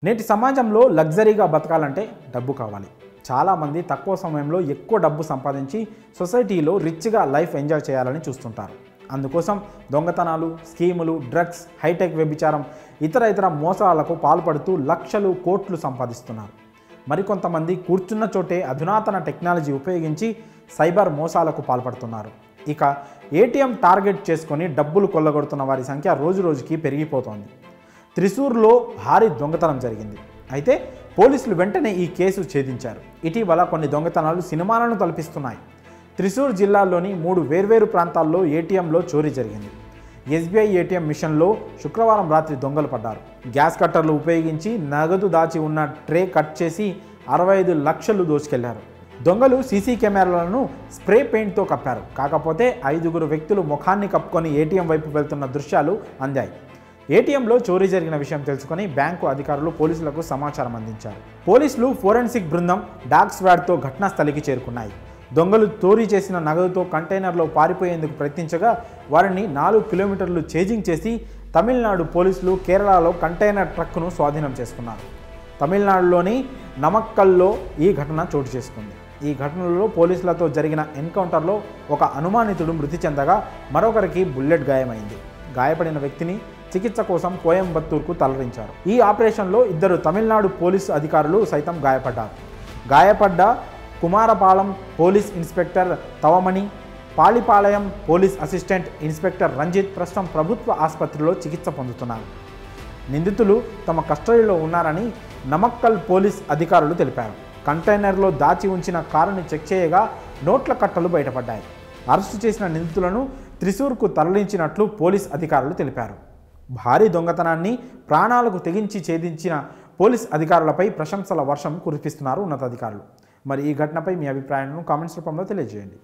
నేటి సమాజంలో లగ్జరీగా బతకాలంటే డబ్బు కావాలి. చాలామంది తక్కువ సమయంలో ఎక్కువ డబ్బు సంపాదించి సొసైటీలో రిచ్గా లైఫ్ ఎంజాయ్ చేయాలని చూస్తుంటారు. అందుకోసం దొంగతనాలు, స్కీములు, డ్రగ్స్, హైటెక్ వ్యభిచారం, ఇతర మోసాలకు పాల్పడుతూ లక్షలు, కోట్లు సంపాదిస్తున్నారు. మరికొంతమంది కూర్చున్న చోటే అధునాతన టెక్నాలజీ ఉపయోగించి సైబర్ మోసాలకు పాల్పడుతున్నారు. ఇక ఏటీఎం టార్గెట్ చేసుకొని డబ్బులు కొల్లగొడుతున్న వారి సంఖ్య రోజురోజుకి పెరిగిపోతోంది. త్రిశూర్లో భారీ దొంగతనం జరిగింది. అయితే పోలీసులు వెంటనే ఈ కేసు ఛేదించారు. ఇటీవల కొన్ని దొంగతనాలు సినిమాలను తలపిస్తున్నాయి. త్రిశూర్ జిల్లాలోని 3 వేర్వేరు ప్రాంతాల్లో ఏటీఎంలో చోరీ జరిగింది. ఎస్బీఐ ఏటీఎం మిషన్లో శుక్రవారం రాత్రి దొంగలు పడ్డారు. గ్యాస్ కట్టర్లు ఉపయోగించి నగదు దాచి ఉన్న ట్రే కట్ చేసి 65 లక్షలు దోచుకెళ్లారు. దొంగలు సీసీ కెమెరాలను స్ప్రే పెయింట్తో కప్పారు. కాకపోతే 5 వ్యక్తులు ముఖాన్ని కప్పుకొని ఏటీఎం వైపు వెళ్తున్న దృశ్యాలు అందాయి. ఏటీఎంలో చోరీ జరిగిన విషయం తెలుసుకొని బ్యాంకు అధికారులు పోలీసులకు సమాచారం అందించారు. పోలీసులు ఫోరెన్సిక్ బృందం డాగ్ స్క్వాడ్తో ఘటనా స్థలికి చేరుకున్నాయి. దొంగలు చోరీ చేసిన నగదుతో కంటైనర్లో పారిపోయేందుకు ప్రయత్నించగా వారిని 4 కిలోమీటర్లు చేజింగ్ చేసి తమిళనాడు పోలీసులు కేరళలో కంటైనర్ ట్రక్కును స్వాధీనం చేసుకున్నారు. తమిళనాడులోని నమక్కల్లో ఈ ఘటన చోటు చేసుకుంది. ఈ ఘటనలో పోలీసులతో జరిగిన ఎన్కౌంటర్లో ఒక అనుమానితుడు మృతి చెందగా మరొకరికి బుల్లెట్ గాయమైంది. గాయపడిన వ్యక్తిని చికిత్స కోసం కోయంబత్తూర్కు తరలించారు. ఈ ఆపరేషన్లో 2 తమిళనాడు పోలీసు అధికారులు సైతం గాయపడ్డారు. గాయపడ్డ Kumarapalayam police inspector Thavamani, Pallipalayam police assistant inspector Ranjith ప్రస్తుతం ప్రభుత్వ ఆసుపత్రిలో చికిత్స పొందుతున్నారు. నిందితులు తమ కస్టడీలో ఉన్నారని నమక్కల్ పోలీస్ అధికారులు తెలిపారు. కంటైనర్లో దాచి ఉంచిన కారుని చెక్ చేయగా నోట్ల కట్టలు బయటపడ్డాయి. అరెస్టు చేసిన నిందితులను త్రిశూర్కు తరలించినట్లు పోలీస్ అధికారులు తెలిపారు. భారీ దొంగతనాన్ని ప్రాణాలకు తెగించి ఛేదించిన పోలీస్ అధికారులపై ప్రశంసల వర్షం కురిపిస్తున్నారు ఉన్నతాధికారులు. మరి ఈ ఘటనపై మీ అభిప్రాయాలను కామెంట్స్ రూపంలో తెలియజేయండి.